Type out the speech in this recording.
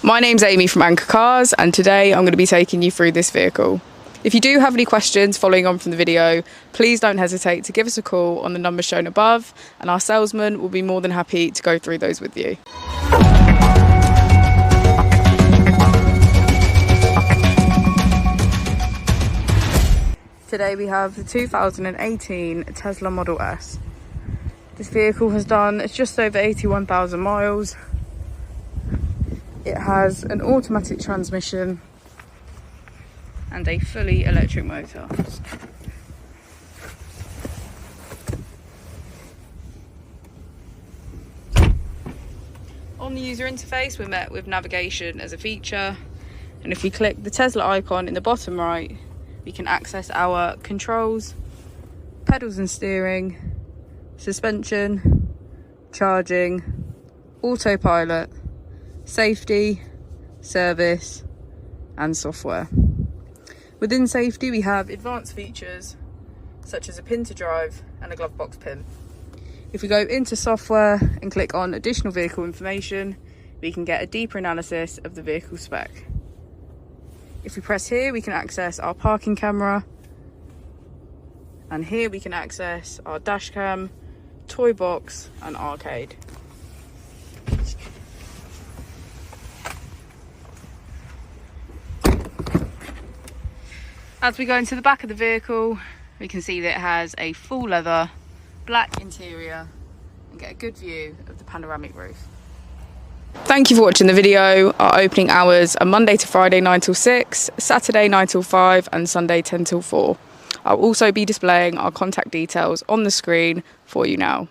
My name's Amy from Anchor Cars, and today I'm going to be taking you through this vehicle. If you do have any questions following on from the video, please don't hesitate to give us a call on the number shown above, and our salesman will be more than happy to go through those with you. Today we have the 2018 Tesla Model S. This vehicle has done just over 81,000 miles. It has an automatic transmission and a fully electric motor. On the user interface, we're met with navigation as a feature, and if we click the Tesla icon in the bottom right, we can access our controls, pedals and steering, suspension, charging, autopilot, safety, service and software. Within safety we have advanced features such as a pin to drive and a glove box pin. If we go into software and click on additional vehicle information, we can get a deeper analysis of the vehicle spec. If we press here, we can access our parking camera, and here we can access our dash cam, toy box and arcade. As we go into the back of the vehicle, we can see that it has a full leather black interior and get a good view of the panoramic roof. Thank you for watching the video. Our opening hours are Monday to Friday 9 till 6, Saturday 9 till 5 and Sunday 10 till 4. I'll also be displaying our contact details on the screen for you now.